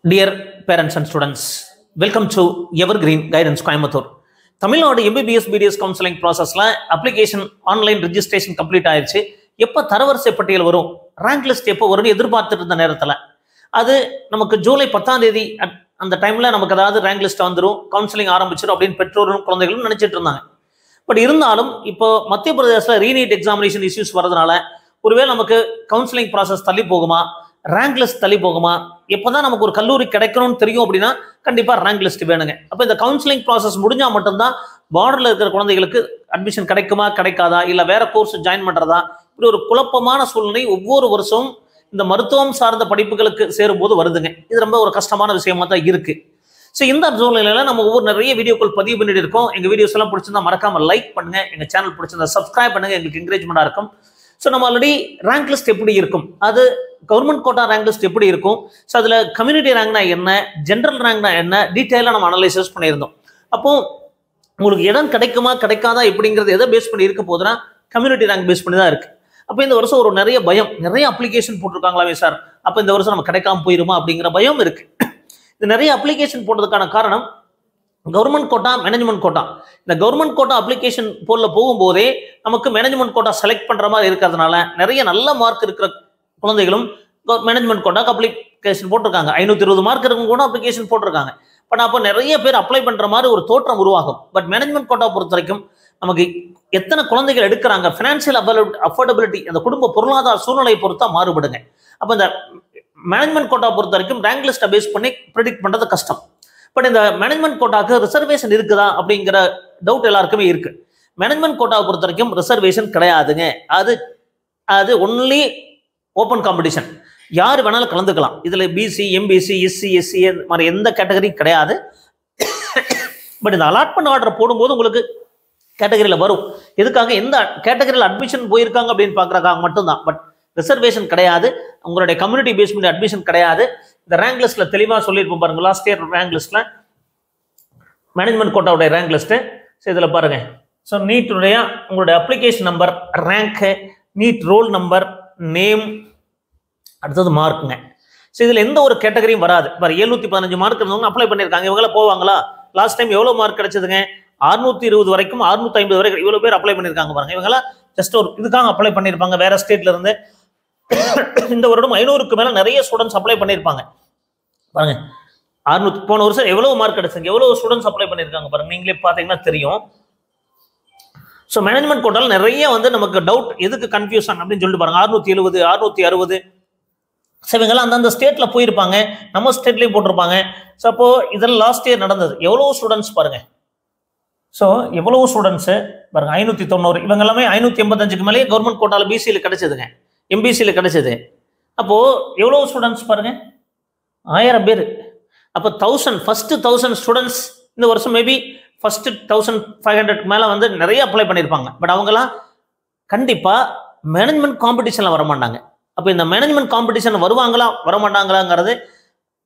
Dear parents and students, welcome to Evergreen Guidance Coimbatore. Tamil Nadu MBBS BDS counselling ப்ராசஸ்ல application online registration complete ஆயிடுச்சு. எப்போ தரவரிசை பட்டியல் வரும், ரேங்க் லிஸ்ட் எப்போ வரும்னு எதிர்பார்த்துட்டு இருந்த நேரத்தில் அது நமக்கு ஜூலை 10ஆம் தேதி அந்த டைம்ல நமக்கு அதாவது ரேங்க் லிஸ்ட் வந்துடும், கவுன்சிலிங் ஆரம்பிச்சிடும் அப்படின்னு பெற்றோரும் குழந்தைகளும் நினைச்சிட்டு இருந்தாங்க. பட் இருந்தாலும் இப்போ மத்திய பிரதேசத்தில் ரீநீட் எக்ஸாமினேஷன் இஷ்யூஸ் வரதுனால ஒருவேளை நமக்கு கவுன்சிலிங் ப்ராசஸ் தள்ளி போகுமா, ரேங்க் லிஸ்ட் தள்ளி போகுமா, எப்போதான் நமக்கு ஒரு கல்லூரி கிடைக்கணும்னு தெரியும் அப்படின்னா கண்டிப்பாக ரேங்க் லிஸ்ட் வேணுங்க. அப்போ இந்த கவுன்சிலிங் ப்ராசஸ் முடிஞ்சால் மட்டும்தான் பார்டரில் இருக்கிற குழந்தைகளுக்கு அட்மிஷன் கிடைக்குமா கிடைக்காதா, இல்லை வேற கோர்ஸ் ஜாயின் பண்ணுறதா, இப்படி ஒரு குழப்பமான சூழ்நிலை ஒவ்வொரு வருஷமும் இந்த மருத்துவம் சார்ந்த படிப்புகளுக்கு சேரும்போது வருதுங்க. இது ரொம்ப ஒரு கஷ்டமான விஷயமா தான் இருக்கு. ஸோ இந்த சூழ்நிலையில நம்ம ஒவ்வொரு நிறைய வீடியோக்கள் பதிவு பண்ணிட்டு இருக்கோம். எங்கள் வீடியோஸ் எல்லாம் பிடிச்சிருந்தா மறக்காம லைக் பண்ணுங்க, எங்கள் சேனல் பிடிச்சிருந்தா சப்ஸ்கிரைப் பண்ணுங்க, எங்களுக்கு என்கரேஜ்மெண்டாக இருக்கும். ஸோ நம்ம ஆல்ரெடி ரேங்க் லிஸ்ட் எப்படி இருக்கும், அது கவர்மெண்ட் கோட்டா ரேங்க் லிஸ்ட் எப்படி இருக்கும், ஸோ அதில் கம்யூனிட்டி ரேங்க்னா என்ன, ஜென்ரல் ரேங்க்னா என்ன, டீட்டெயிலாக நம்ம அனலைசிஸ் பண்ணியிருந்தோம். அப்போ உங்களுக்கு இடம் கிடைக்குமா கிடைக்காதா எப்படிங்கிறது எதை பேஸ் பண்ணி இருக்க போதுன்னா கம்யூனிட்டி ரேங்க் பேஸ் பண்ணி தான் இருக்கு. அப்போ இந்த வருஷம் ஒரு நிறைய பயம், நிறைய அப்ளிகேஷன் போட்டிருக்காங்களாமே சார், அப்போ இந்த வருஷம் நம்ம கிடைக்காம போயிருமா அப்படிங்கிற பயம் இருக்கு. இது நிறைய அப்ளிகேஷன் போட்டதுக்கான காரணம் கவர்மெண்ட் கோட்டா, மேனேஜ்மெண்ட் கோட்டா. இந்த கவர்மெண்ட் கோட்டா அப்ளிகேஷன் போல போகும்போதே நமக்கு மேனேஜ்மெண்ட் கோட்டா செலக்ட் பண்ற மாதிரி இருக்கிறதுனால நிறைய நல்ல மார்க் இருக்கிற குழந்தைகளும் மேனேஜ்மெண்ட் கோட்டாக்கு அப்ளிகேஷன் போட்டிருக்காங்க. 520 மார்க் இருக்கும் கூட அப்ளிகேஷன் போட்டிருக்காங்க. பட் அப்போ நிறைய பேர் அப்ளை பண்ற மாதிரி ஒரு தோற்றம் உருவாகும். பட் மேனேஜ்மெண்ட் கோட்டா பொறுத்த வரைக்கும் நமக்கு எத்தனை குழந்தைகள் எடுக்கிறாங்க, ஃபினான்சியல் அஃபோர்டபிலிட்டி, அந்த குடும்ப பொருளாதார சூழ்நிலையை பொறுத்தா மாறுபடுங்க. அப்போ இந்த மேனேஜ்மெண்ட் கோட்டா பொறுத்த வரைக்கும் ரேங்க் லிஸ்ட்டை பேஸ் பண்ணி ப்ரெடிக்ட் பண்றது கஷ்டம். பட் இந்த மேனேஜ்மெண்ட் கோட்டாக்கு ரிசர்வேஷன் இருக்குதா அப்படிங்கிற டவுட் எல்லாருக்குமே இருக்கு. மேனேஜ்மெண்ட் கோட்டாவை பொறுத்த வரைக்கும் ரிசர்வேஷன் கிடையாதுங்க. அது ஒன்லி ஓப்பன் காம்படிஷன், யார் வேணாலும் கலந்துக்கலாம். இதுல பிசி, எம்பிசி, எஸ்சி, எஸ்சி மாதிரி எந்த கேட்டகரியும் கிடையாது. பட் இந்த அலாட்மெண்ட் ஆர்டர் போடும்போது உங்களுக்கு கேட்டகரியில் வரும். எதுக்காக, எந்த கேட்டகரியில் அட்மிஷன் போயிருக்காங்க அப்படின்னு பார்க்குறக்காக மட்டும்தான். பட் ரிசர்வேஷன் கிடையாது, உங்களுடைய கம்யூனிட்டி பேஸ் பண்ணி அட்மிஷன் கிடையாது. இந்த ரேங்க் லிஸ்ட்ல தெளிவாக சொல்லியிருப்போம் பாருங்க, லாஸ்ட் இயர் ரேங்க் லிஸ்ட்ல மேனேஜ்மெண்ட் கோட்டாவுடைய ரேங்க் லிஸ்ட். ஸோ இதில் பாருங்க, ஸோ நீட்டுடைய உங்களுடைய அப்ளிகேஷன் நம்பர், ரேங்க்கு, நீட் ரோல் நம்பர், நேம், அடுத்தது மார்க்குங்க. ஸோ இதில் எந்த ஒரு கேட்டகரியும் வராது. பாரு 715 மார்க் இருந்தவங்க அப்ளை பண்ணியிருக்காங்க. இவங்களாம் போவாங்களா? லாஸ்ட் டைம் எவ்வளோ மார்க் கிடைச்சதுங்க? 620 வரைக்கும் 650 வரைக்கும் இவ்வளோ பேர் அப்ளை பண்ணியிருக்காங்க பாருங்க. இவங்களாம் ஜஸ்ட் ஒரு இதுக்காக அப்ளை பண்ணியிருப்பாங்க வேற ஸ்டேட்ல இருந்து. இந்த வருடம் 500க்கு மேல நிறைய ஸ்டூடெண்ட்ஸ் அப்ளை பண்ணியிருப்பாங்க பாருங்க. 600 போன வருஷம் எவ்வளவு மார்க் கிடைச்சது, எவ்வளவு ஸ்டூடெண்ட்ஸ் அப்ளை பண்ணியிருக்காங்க பாருங்க, நீங்களே பார்த்தீங்கன்னா தெரியும். ஸோ மேனேஜ்மெண்ட் கோட்டால நிறைய நமக்கு டவுட், எதுக்கு கன்ஃபியூஷன் அப்படின்னு சொல்லிட்டு பாருங்க. 670, 660. ஸோ இவங்கெல்லாம் அந்தந்த ஸ்டேட்ல போயிருப்பாங்க, நம்ம ஸ்டேட்லயும் போட்டிருப்பாங்க. ஸோ அப்போ இதெல்லாம் லாஸ்ட் இயர் நடந்தது. எவ்வளவு ஸ்டூடெண்ட்ஸ் பாருங்க. ஸோ எவ்வளவு ஸ்டூடெண்ட்ஸ் பாருங்க, 590. இவங்க எல்லாமே 585க்கு மேலேயே கவர்மெண்ட் கோட்டால பிசியில் கிடைச்சதுங்க, எம்பிசியில் கிடைச்சது. அப்போ எவ்வளவு ஸ்டூடெண்ட்ஸ் பாருங்க, 1000 பேர். அப்போ 1000 ஃபர்ஸ்ட் 1000 ஸ்டூடெண்ட்ஸ் இந்த வருஷம் மேபி ஃபர்ஸ்ட் 1500க்கு மேலே நிறைய அப்ளை பண்ணியிருப்பாங்க. பட் அவங்கெல்லாம் கண்டிப்பா மேனேஜ்மெண்ட் காம்படிஷன்ல வரமாட்டாங்க. அப்போ இந்த மேனேஜ்மெண்ட் காம்படிஷன் வருவாங்களா வரமாட்டாங்களாங்கிறது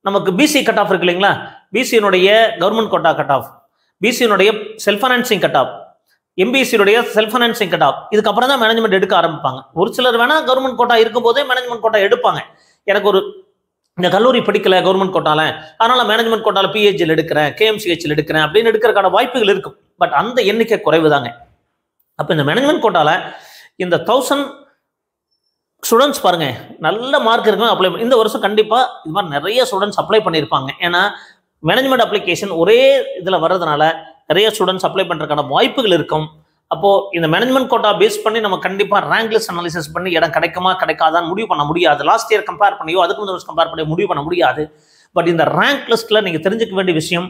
நமக்கு பிசி கட் ஆஃப் இருக்கு இல்லைங்களா, பிசியினுடைய கவர்மெண்ட் கோட்டா கட் ஆஃப், பிசியினுடைய செல்ஃப் ஃபைனான்சிங் கட் ஆஃப், எம்பிசியுடைய செல்ஃப் ஃபைனான்சிங் கட் ஆஃப், இதுக்கப்புறம் தான் மேனேஜ்மெண்ட் எடுக்க ஆரம்பிப்பாங்க. ஒரு சிலர் வேணா கவர்மெண்ட் கோட்டா இருக்கும் போதே மேனேஜ்மெண்ட் கோட்டா எடுப்பாங்க. எனக்கு ஒரு இந்த கல்லூரி படிக்கல கவர்மெண்ட் கோட்டால, அதனால மேனேஜ்மெண்ட் கோட்டால பிஹெச்ல எடுக்கிறேன், கேஎம்சிஹெச்ல எடுக்கிறேன் அப்படின்னு எடுக்கிறதுக்கான வாய்ப்புகள் இருக்கும். பட் அந்த எண்ணிக்கை குறைவு தாங்க. அப்போ இந்த மேனேஜ்மெண்ட் கோட்டால இந்த 1000 ஸ்டூடெண்ட்ஸ் பாருங்க, நல்ல மார்க் இருக்கும் அப்ளை பண்ணி. இந்த வருஷம் கண்டிப்பா இது மாதிரி நிறைய ஸ்டூடெண்ட்ஸ் அப்ளை பண்ணியிருப்பாங்க. ஏன்னா மேனேஜ்மெண்ட் அப்ளிகேஷன் ஒரே இதில் வர்றதுனால நிறைய ஸ்டூடெண்ட்ஸ் அப்ளை பண்ணுறதுக்கான வாய்ப்புகள் இருக்கும். அப்போ இந்த மேனேஜ்மெண்ட் கோட்டா பேஸ் பண்ணி நம்ம கண்டிப்பாக ரேங்க் லிஸ்ட் அனாலிசிஸ் பண்ணி இடம் கிடைக்குமா கிடைக்காதான்னு முடிவு பண்ண முடியாது. லாஸ்ட் இயர் கம்பேர் பண்ணியோ அதுக்கு முந்தைய வருஷம் கம்பேர் பண்ணி முடிவு பண்ண முடியாது. பட் இந்த ரேங்க் லிஸ்ட்ல நீங்க தெரிஞ்சுக்க வேண்டிய விஷயம்,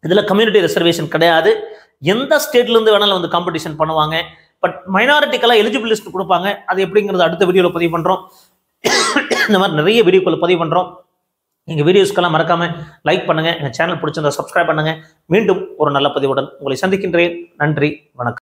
இதுல கம்யூனிட்டி ரிசர்வேஷன் கிடையாது. எந்த ஸ்டேட்ல இருந்து வேணாலும் காம்படிஷன் பண்ணுவாங்க. பட் மைனாரிட்டிக்கெல்லாம் எலிஜிபிள் லிஸ்ட் கொடுப்பாங்க. அது எப்படிங்கிறது அடுத்த வீடியோவில் பதிவு பண்றோம். இந்த மாதிரி நிறைய வீடியோக்கள் பதிவு பண்றோம். எங்கள் வீடியோஸ்க்கெல்லாம் மறக்காம லைக் பண்ணுங்க, எங்கள் சேனல் பிடிச்சிருந்தா சப்ஸ்கிரைப் பண்ணுங்க. மீண்டும் ஒரு நல்ல பதிவுடன் உங்களை சந்திக்கின்றேன். நன்றி, வணக்கம்.